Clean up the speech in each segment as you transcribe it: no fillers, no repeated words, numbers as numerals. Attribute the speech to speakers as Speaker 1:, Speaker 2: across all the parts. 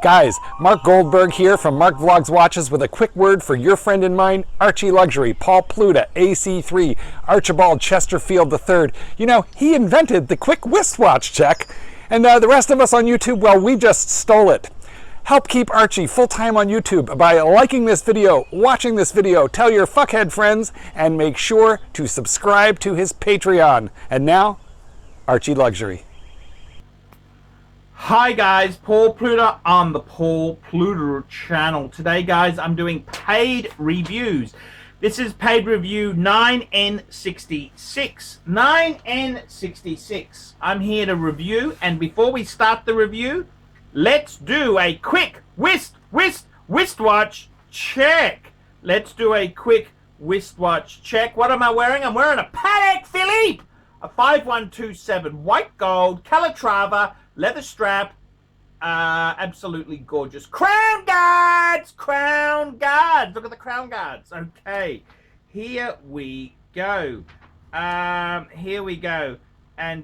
Speaker 1: Guys, Mark Goldberg here from Mark Vlogs Watches with a quick word for your friend and mine, ArchieLuxury, Paul Pluta, AC3, Archibald Chesterfield III. You know, he invented the quick wristwatch check, and the rest of us on YouTube, well, we just stole it. Help keep Archie full-time on YouTube by liking this video, watching this video, tell your fuckhead friends, and make sure to subscribe to his Patreon. And now, ArchieLuxury.
Speaker 2: Hi guys, Paul Pluta on the Paul Pluta channel. Today guys, I'm doing paid reviews. This is paid review 9N66. 9N66. I'm here to review, and before we start the review, let's do a quick wristwatch check. Let's do a quick wristwatch check. What am I wearing? I'm wearing a Patek Philippe, a 5127 white gold Calatrava leather strap, absolutely gorgeous. Crown guards. Look at the crown guards. Okay, here we go. And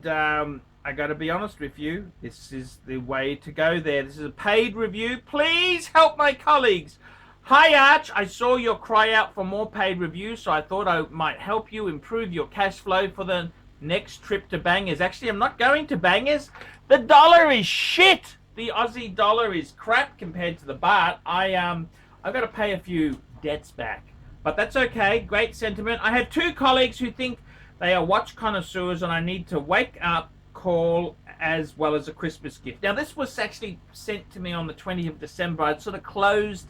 Speaker 2: I gotta be honest with you, this is the way to go there. This is a paid review. Please help my colleagues. Hi Arch, I saw your cry out for more paid reviews, so I thought I might help you improve your cash flow for the next trip to Bangers. Actually, I'm not going to Bangers. The dollar is shit. The Aussie dollar is crap compared to the baht. I've got to pay a few debts back, but that's okay. Great sentiment. I have two colleagues who think they are watch connoisseurs, and I need to wake up call as well as a Christmas gift. Now, this was actually sent to me on the 20th of December. I'd sort of closed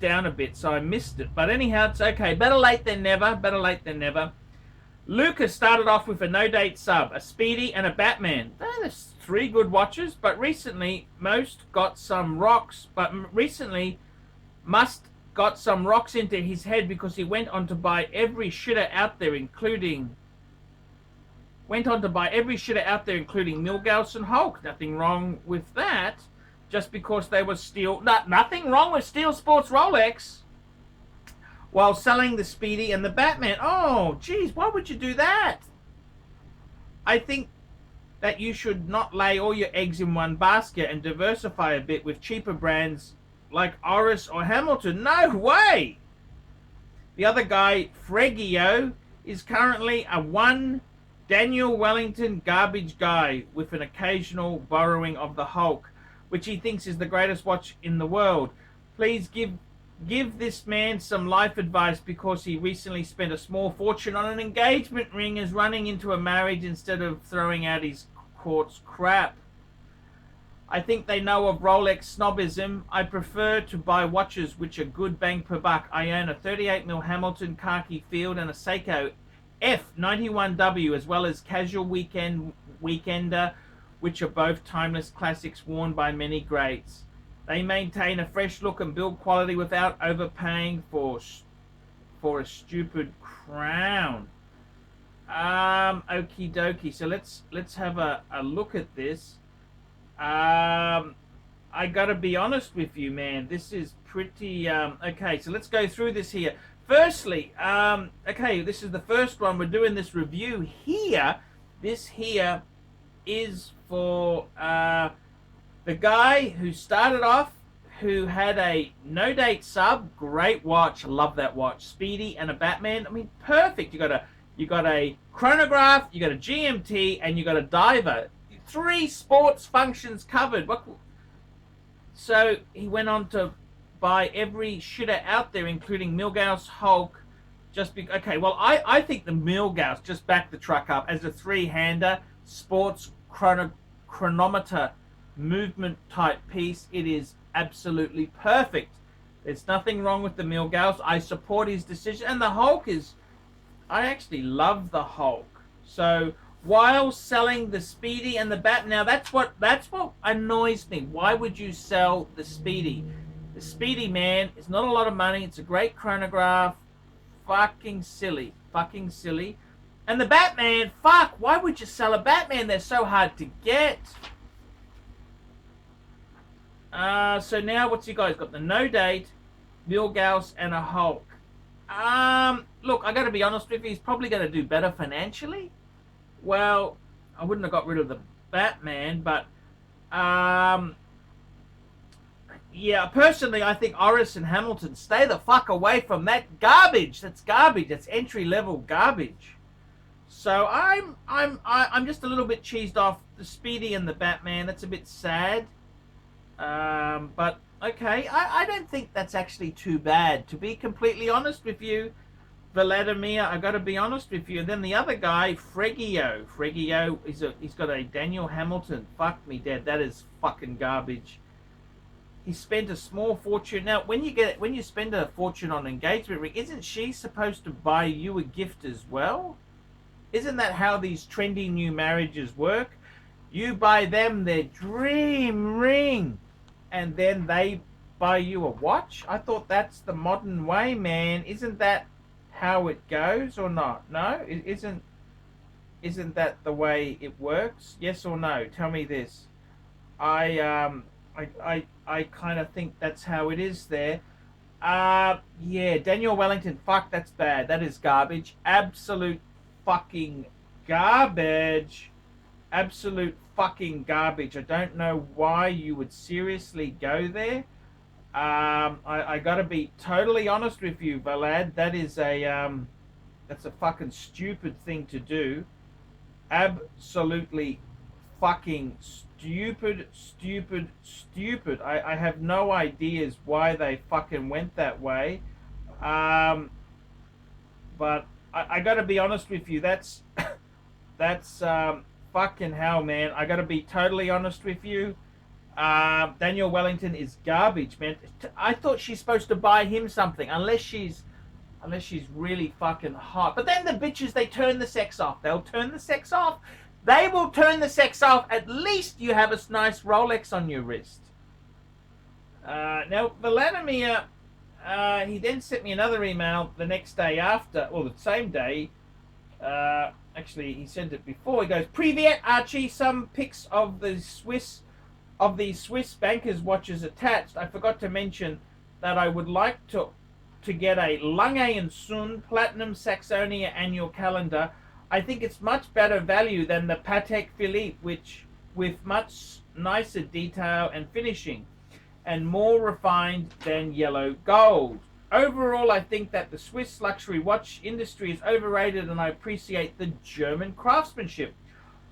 Speaker 2: down a bit, so I missed it. But anyhow, it's okay. Better late than never. Lucas started off with a no-date sub, a Speedy, and a Batman. There's three good watches, but recently Must got some rocks into his head because he went on to buy every shitter out there, including Milgauss and Hulk. Nothing wrong with that, just because they were nothing wrong with Steel Sports Rolex, while selling the Speedy and the Batman. Oh, geez, why would you do that? I think that you should not lay all your eggs in one basket and diversify a bit with cheaper brands like Oris or Hamilton. No way! The other guy, Freggio, is currently a one Daniel Wellington garbage guy with an occasional borrowing of the Hulk, which he thinks is the greatest watch in the world. Please give this man some life advice, because he recently spent a small fortune on an engagement ring as running into a marriage instead of throwing out his quartz crap. I think they know of Rolex snobism. I prefer to buy watches which are good bang per buck. I own a 38mm Hamilton khaki field and a Seiko F91W, as well as casual weekender, which are both timeless classics worn by many greats. They maintain a fresh look and build quality without overpaying for a stupid crown. Okie dokie. So let's have a look at this. I gotta be honest with you, man. This is pretty okay. So let's go through this here. Firstly, okay, this is the first one. We're doing this review here. This here is for the guy who started off, who had a no-date sub, great watch, love that watch, Speedy and a Batman. I mean, perfect. You got a chronograph, you got a GMT, and you got a diver. 3 sports functions covered. So he went on to buy every shitter out there, including Milgauss, Hulk. Okay, well, I think the Milgauss just backed the truck up as a 3-hander sports chronometer movement type piece. It is absolutely perfect. There's nothing wrong with the Milgauss. I support his decision, and the Hulk is, I actually love the Hulk. So while selling the Speedy and the Bat, now that's what annoys me. Why would you sell the Speedy? The Speedy, man, it's not a lot of money. It's a great chronograph. Fucking silly. And the Batman, fuck, why would you sell a Batman? They're so hard to get. So now what's he got? He's got the no date, Milgauss, and a Hulk. Look, I gotta be honest with you, he's probably gonna do better financially. Well, I wouldn't have got rid of the Batman, but Yeah, personally, I think Oris and Hamilton, stay the fuck away from that garbage. That's garbage. That's entry level garbage. So I'm just a little bit cheesed off the Speedy and the Batman. That's a bit sad. But okay, I don't think that's actually too bad. To be completely honest with you, Vladimir, I got to be honest with you. And then the other guy, Freggio. Freggio, he's got a Daniel Hamilton. Fuck me dead. That is fucking garbage. He spent a small fortune. Now, when you spend a fortune on an engagement ring, isn't she supposed to buy you a gift as well? Isn't that how these trendy new marriages work? You buy them their dream ring, and then they buy you a watch? I thought that's the modern way, man. Isn't that how it goes or not? No? Isn't that the way it works? Yes or no? Tell me this. I kind of think that's how it is there. Yeah, Daniel Wellington, fuck, that's bad. That is garbage. Absolute fucking garbage. Absolute fucking garbage. I don't know why you would seriously go there. I gotta be totally honest with you, Vlad. That's a fucking stupid thing to do. Absolutely fucking stupid. I have no ideas why they fucking went that way. But I gotta be honest with you. That's fucking hell, man. I gotta be totally honest with you. Daniel Wellington is garbage, man. I thought she's supposed to buy him something, unless she's really fucking hot. But then the bitches, they turn the sex off. They'll turn the sex off. They will turn the sex off. At least you have a nice Rolex on your wrist. Now, Vladimir, he then sent me another email the next day after, or the same day. Actually, he sent it before. He goes, "Privyet, Archie. Some pics of the Swiss bankers' watches attached. I forgot to mention that I would like to get a Lange & Son Platinum Saxonia annual calendar. I think it's much better value than the Patek Philippe, which with much nicer detail and finishing, and more refined than yellow gold. Overall, I think that the Swiss luxury watch industry is overrated, and I appreciate the German craftsmanship.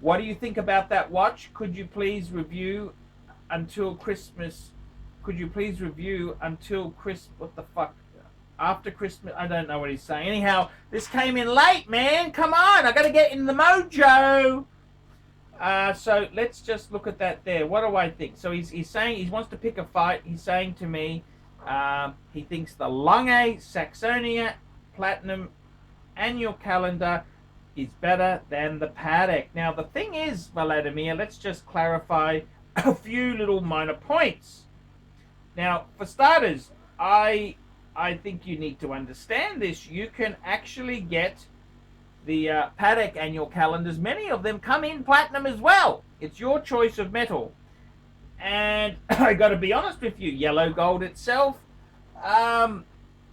Speaker 2: What do you think about that watch? Could you please review until Christmas? What the fuck? After Christmas? I don't know what he's saying. Anyhow, this came in late, man. Come on, I gotta get in the mojo. So let's just look at that there. What do I think? So he's saying he wants to pick a fight. He's saying to me, he thinks the Lange Saxonia Platinum annual calendar is better than the Patek. Now the thing is, Vladimir, let's just clarify a few little minor points. Now, for starters, I think you need to understand this. You can actually get the Patek annual calendars. Many of them come in platinum as well. It's your choice of metal. And I got to be honest with you, yellow gold itself,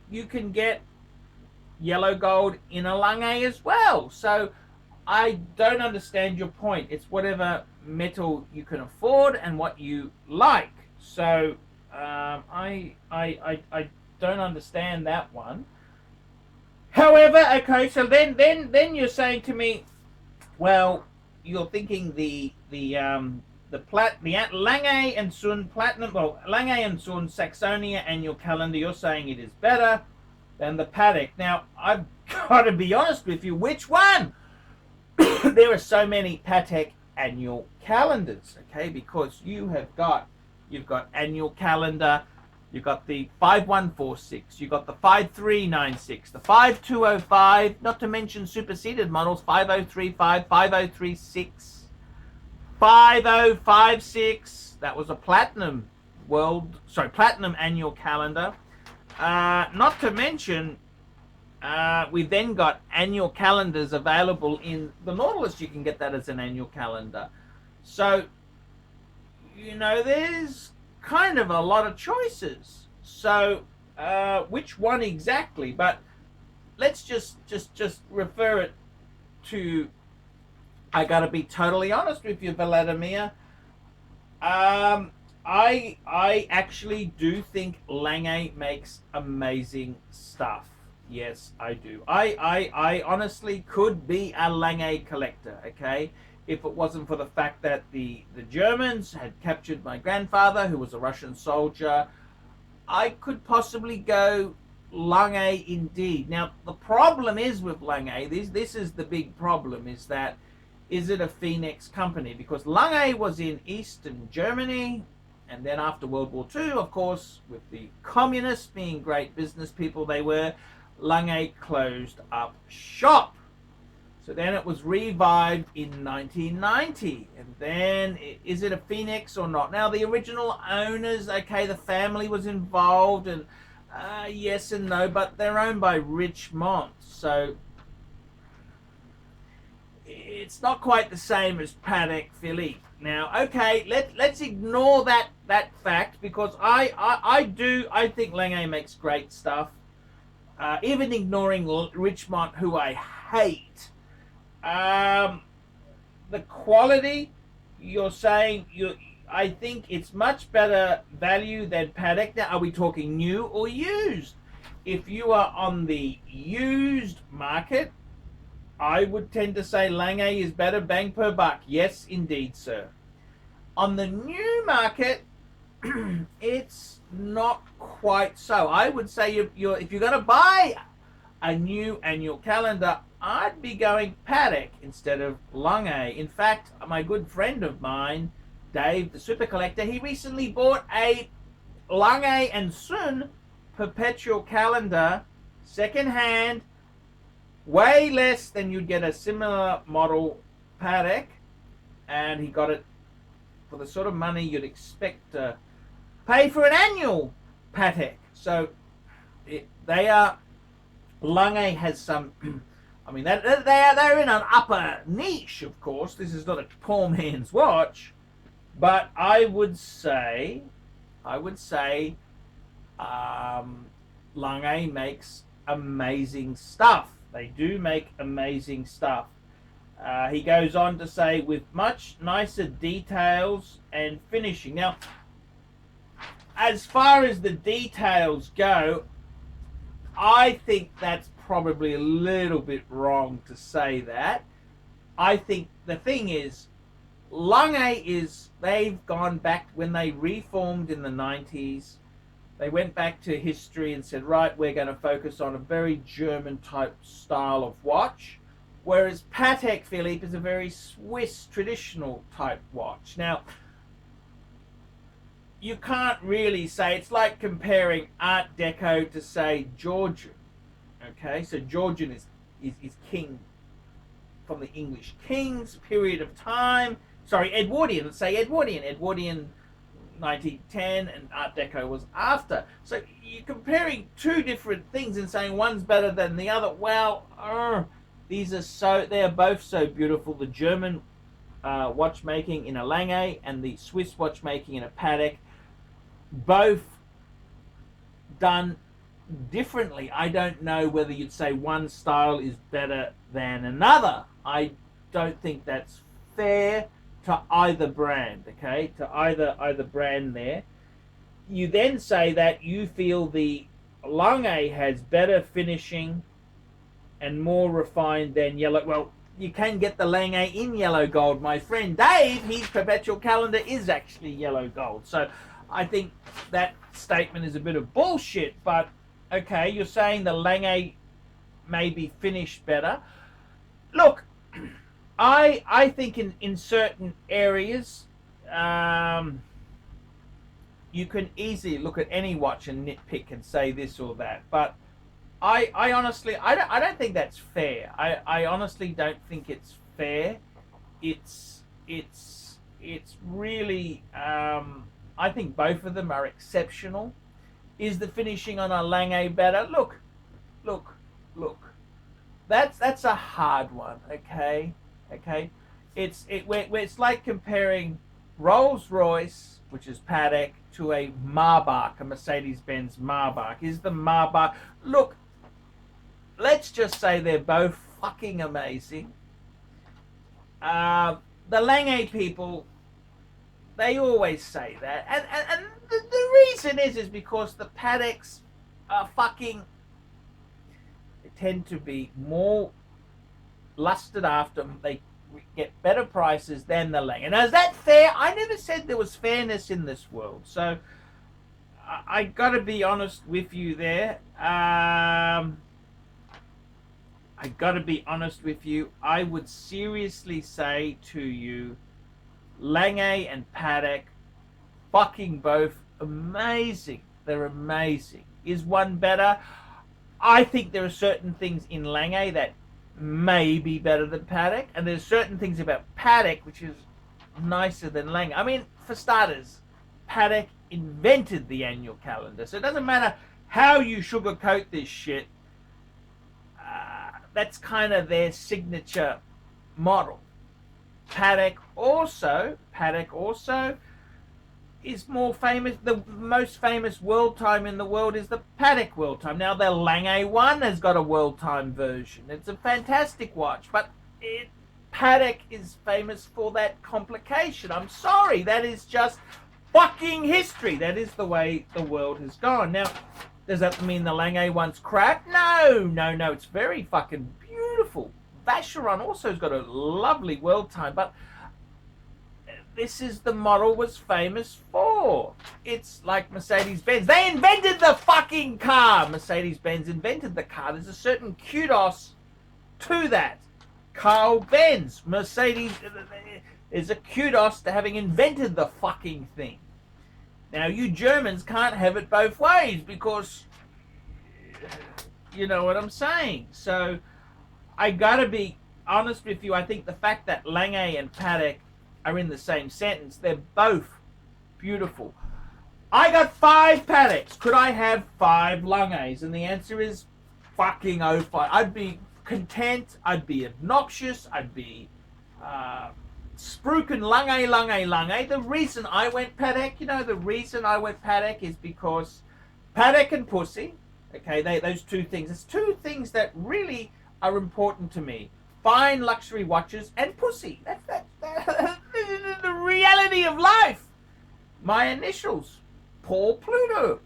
Speaker 2: you can get yellow gold in a Lange as well. So I don't understand your point. It's whatever metal you can afford and what you like. So I don't understand that one. However, okay, so then you're saying to me, well, you're thinking the Lange and Son Platinum, well, Lange & Son Saxonia annual calendar, you're saying it is better than the Patek. Now, I've got to be honest with you, which one? There are so many Patek annual calendars, okay, because you've got annual calendar, you've got the 5146, you've got the 5396, the 5205, not to mention superseded models, 5035, 5036, 5056, that was a platinum annual calendar. Not to mention, we've then got annual calendars available in the Nautilus. You can get that as an annual calendar. So, there's kind of a lot of choices. So, which one exactly? But let's just refer it to, I gotta be totally honest with you, Vladimir. I actually do think Lange makes amazing stuff. Yes, I do. I honestly could be a Lange collector, okay? If it wasn't for the fact that the Germans had captured my grandfather, who was a Russian soldier, I could possibly go Lange indeed. Now, the problem is with Lange, this is the big problem, is that is it a Phoenix company? Because Lange was in Eastern Germany, and then after World War II, of course, with the communists being great business people they were, Lange closed up shop. So then it was revived in 1990. And then, is it a Phoenix or not? Now, the original owners, okay, the family was involved, and yes and no, but they're owned by Richmond. So it's not quite the same as Patek Philippe. Now, okay, let's ignore that fact, because I think Lange makes great stuff. Even ignoring Richmond, who I hate. The quality, you're saying, I think it's much better value than Patek. Now, are we talking new or used? If you are on the used market, I would tend to say Lange is better bang per buck. Yes, indeed, sir. On the new market, it's not quite so. I would say if you're going to buy a new annual calendar, I'd be going Patek instead of Lange. In fact, my good friend of mine, Dave, the super collector, he recently bought a Lange and Sun perpetual calendar, second hand, way less than you'd get a similar model Patek, and he got it for the sort of money you'd expect to pay for an annual Patek. So Lange has some. I mean, they're in an upper niche, of course. This is not a poor man's watch, but I would say, Lange makes amazing stuff. They do make amazing stuff. He goes on to say, with much nicer details and finishing. Now, as far as the details go, I think that's probably a little bit wrong to say that. I think the thing is, they've gone back, when they reformed in the 90s, they went back to history and said, right, we're going to focus on a very German type style of watch, whereas Patek Philippe is a very Swiss traditional type watch. Now, you can't really say, it's like comparing Art Deco to, say, Georgian. Okay, so Georgian is king, from the English king's period of time. Sorry, Edwardian, let's say Edwardian 1910, and Art Deco was after. So you're comparing two different things and saying one's better than the other. Well, they're both so beautiful. The German watchmaking in a Lange and the Swiss watchmaking in a Patek, both done differently. I don't know whether you'd say one style is better than another. I don't think that's fair to either brand, okay? To either brand there. You then say that you feel the Lange has better finishing and more refined than yellow. Well, you can get the Lange in yellow gold. My friend Dave, his perpetual calendar is actually yellow gold. So I think that statement is a bit of bullshit, but okay, you're saying the Lange may be finished better. Look, I think in certain areas, you can easily look at any watch and nitpick and say this or that, but I honestly, I don't think that's fair. I honestly don't think it's fair. It's really, I think both of them are exceptional. Is the finishing on a Lange better? Look. That's a hard one, okay? It's like comparing Rolls-Royce, which is Patek, to a Maybach, a Mercedes-Benz Maybach. Is the Maybach... Look, let's just say they're both fucking amazing. The Lange people, They always say that, and the reason is because the paddocks are fucking. They tend to be more lusted after. They get better prices than the Lang. And is that fair? I never said there was fairness in this world. So I got to be honest with you there. I got to be honest with you. I would seriously say to you, Lange and paddock, fucking both amazing. They're amazing. Is one better? I think there are certain things in Lange that may be better than paddock, and there's certain things about paddock which is nicer than Lange. I mean, for starters, paddock invented the annual calendar, so it doesn't matter how you sugarcoat this shit. That's kind of their signature model. Paddock also is more famous. The most famous world time in the world is the paddock world time. Now the Lange one has got a world time version. It's a fantastic watch, but paddock is famous for that complication. I'm sorry, that is just fucking history. That is the way the world has gone. Now, does that mean the Lange one's crap? No. It's very fucking beautiful. Vacheron also has got a lovely world time, but this is the model was famous for. It's like Mercedes-Benz. They invented the fucking car. Mercedes-Benz invented the car. There's a certain kudos to that. Carl Benz, Mercedes, is a kudos to having invented the fucking thing. Now, you Germans can't have it both ways because you know what I'm saying. So, I gotta be honest with you. I think the fact that Lange and paddock are in the same sentence, they're both beautiful. I got 5 paddocks. Could I have 5 Langes? And the answer is fucking 05. I'd be content. I'd be obnoxious. I'd be spruiking Lange. The reason I went paddock, is because paddock and pussy, okay, those two things. It's two things that really are important to me. Fine luxury watches and pussy. That's the reality of life. My initials, Paul Pluta.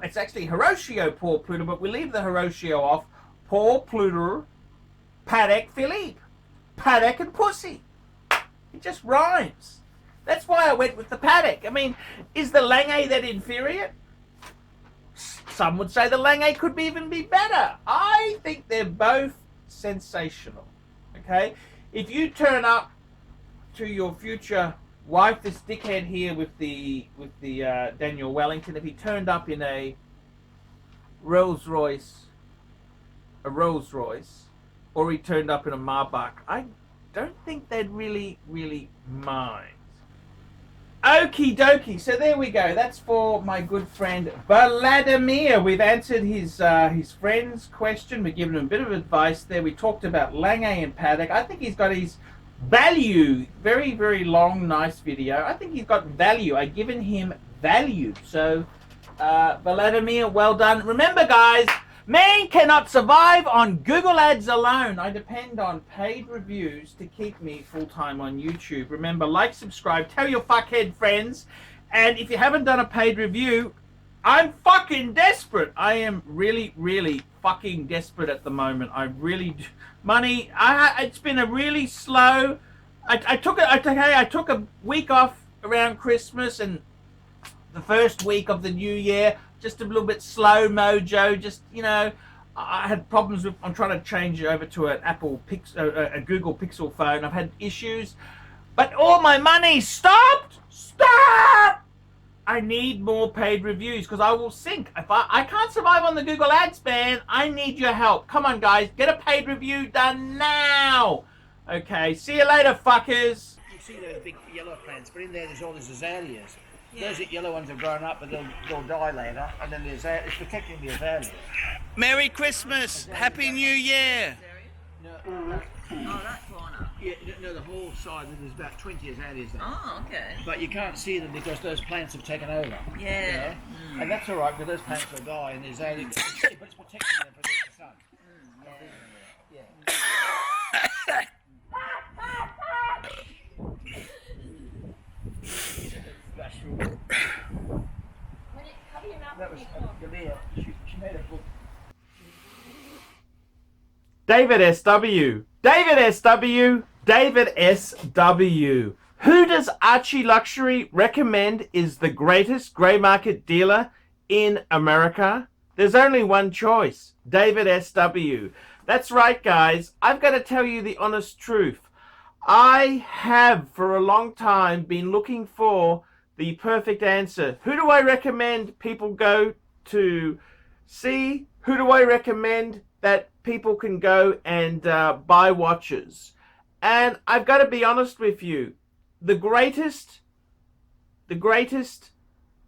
Speaker 2: It's actually Hiroshio Paul Pluta, but we leave the Hiroshio off. Paul Pluta, Paddock Philippe. Paddock and pussy. It just rhymes. That's why I went with the paddock. I mean, is the Lange that inferior? Some would say the Lange could even be better. I think they're both sensational. Okay? If you turn up to your future wife, this dickhead here with the Daniel Wellington, if he turned up in a Rolls Royce, or he turned up in a Maybach, I don't think they'd really mind. Okie dokie, so there we go. That's for my good friend Vladimir. We've answered his friend's question. We've given him a bit of advice there. We talked about Lange and paddock. I think he's got his value. Very long, nice video. I think he's got value. I've given him value. So, Vladimir, well done. Remember, guys, man cannot survive on Google Ads alone. I depend on paid reviews to keep me full-time on YouTube. Remember, like, subscribe, tell your fuckhead friends. And if you haven't done a paid review, I'm fucking desperate. I am really fucking desperate at the moment. I really... Money, it's been a really slow... I took a week off around Christmas and the first week of the new year. Just a little bit slow mojo. Just, I had problems with. I'm trying to change it over to an a Google Pixel phone. I've had issues, but all my money stopped. Stop! I need more paid reviews because I will sink. If I can't survive on the Google Ads, man, I need your help. Come on, guys, get a paid review done now. Okay, see you later, fuckers.
Speaker 3: You see those big yellow plants, but in there's all these azaleas. Yeah. Those yellow ones have grown up, but they'll die later, and then it's protecting the azaleas.
Speaker 4: Merry Christmas! Happy New Year!
Speaker 3: No,
Speaker 5: Oh, that corner.
Speaker 3: yeah, no, the whole side, there's about 20 azaleas there.
Speaker 5: Oh, okay.
Speaker 3: But you can't see them because those plants have taken over.
Speaker 5: Yeah.
Speaker 3: And that's all right, because those plants will die, and the azaleas, but it's protecting them from the sun. Yeah. That was Galea. She made a book.
Speaker 2: David SW. David SW. David SW. Who does ArchieLuxury recommend is the greatest grey market dealer in America? There's only one choice. David SW. That's right, guys. I've got to tell you the honest truth. I have for a long time been looking for the perfect answer. Who do I recommend people go to see? Who do I recommend that people can go and buy watches? And I've got to be honest with you. The greatest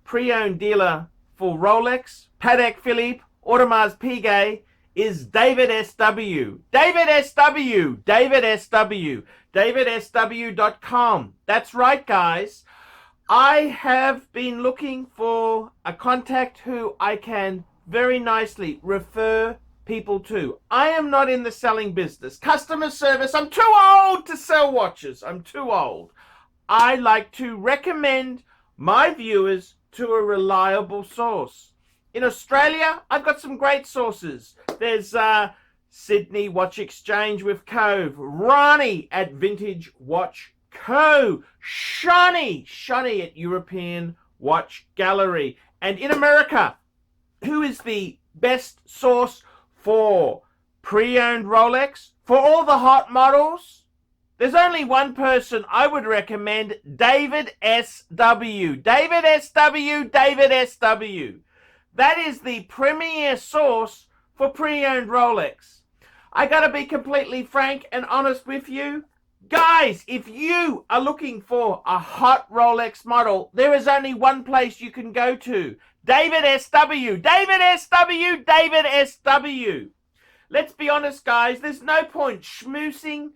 Speaker 2: pre-owned dealer for Rolex, Patek Philippe, Audemars Piguet is David SW. David SW. David SW. DavidSW.com. That's right, guys. I have been looking for a contact who I can very nicely refer people to. I am not in the selling business. Customer service, I'm too old to sell watches. I'm too old. I like to recommend my viewers to a reliable source. In Australia, I've got some great sources. There's Sydney Watch Exchange with Cove, Ronnie at Vintage Watch Co, Shani at European Watch Gallery. And in America, who is the best source for pre-owned Rolex? For all the hot models? There's only one person I would recommend, David SW. David SW, David SW. That is the premier source for pre-owned Rolex. I gotta be completely frank and honest with you. Guys, if you are looking for a hot Rolex model, there is only one place you can go to. David SW. David SW. David SW. Let's be honest, guys. There's no point schmoozing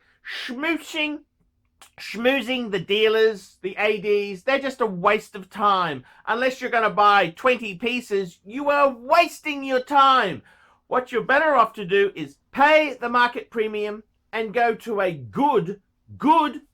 Speaker 2: the dealers, the ADs. They're just a waste of time. Unless you're going to buy 20 pieces, you are wasting your time. What you're better off to do is pay the market premium and go to a good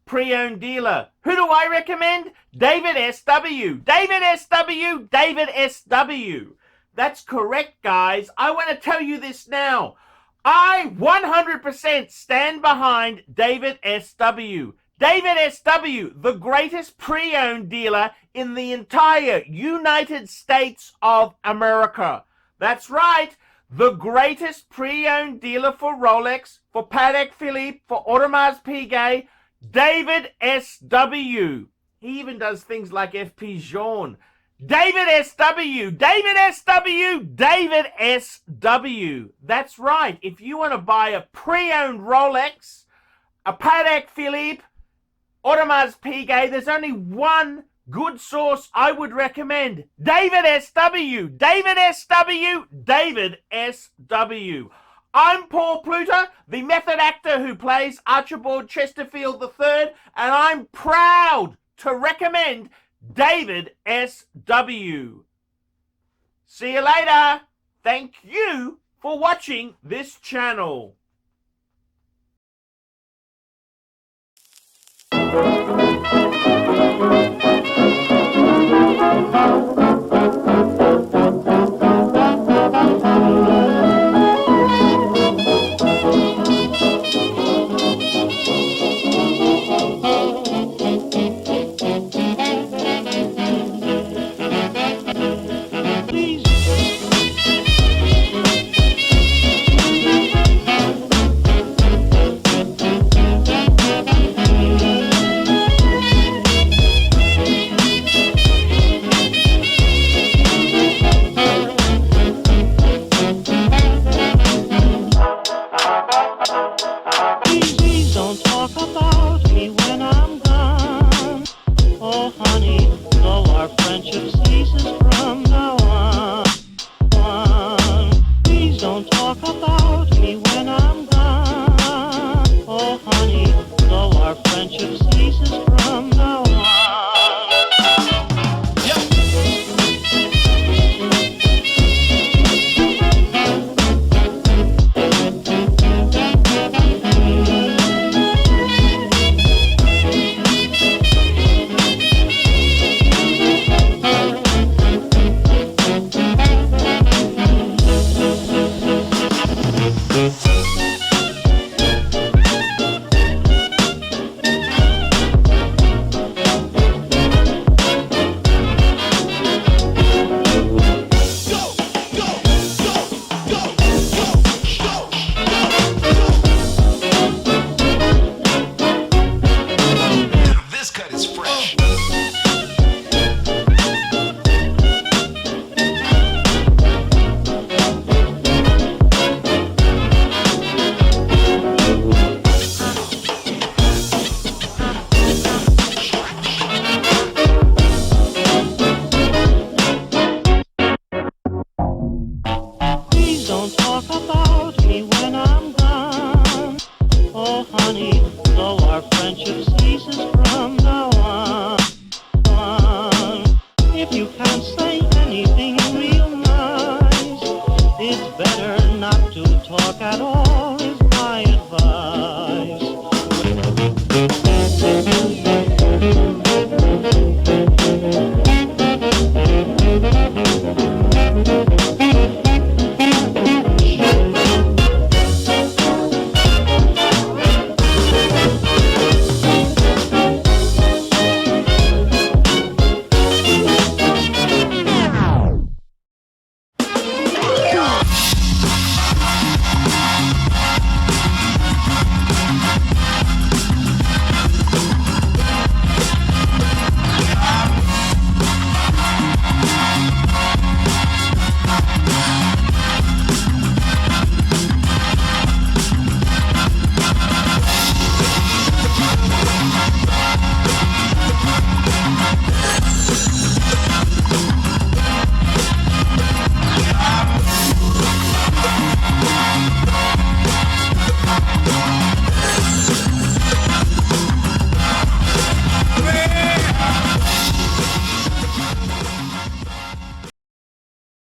Speaker 2: pre-owned dealer. Who do I recommend? David SW. David SW. David SW. That's correct, guys. I want to tell you this now. I 100% stand behind David SW. David SW, the greatest pre-owned dealer in the entire United States of America. That's right. The greatest pre-owned dealer for Rolex, for Patek Philippe, for Audemars Piguet, David SW. He even does things like FP Journe. David SW. David SW. David SW. That's right. If you want to buy a pre-owned Rolex, a Patek Philippe, Audemars Piguet, there's only one good source I would recommend. David SW. David SW. David SW. I'm Paul Pluta, the method actor who plays Archibald Chesterfield III, and I'm proud to recommend David SW. See you later. Thank you for watching this channel.
Speaker 6: Thank you.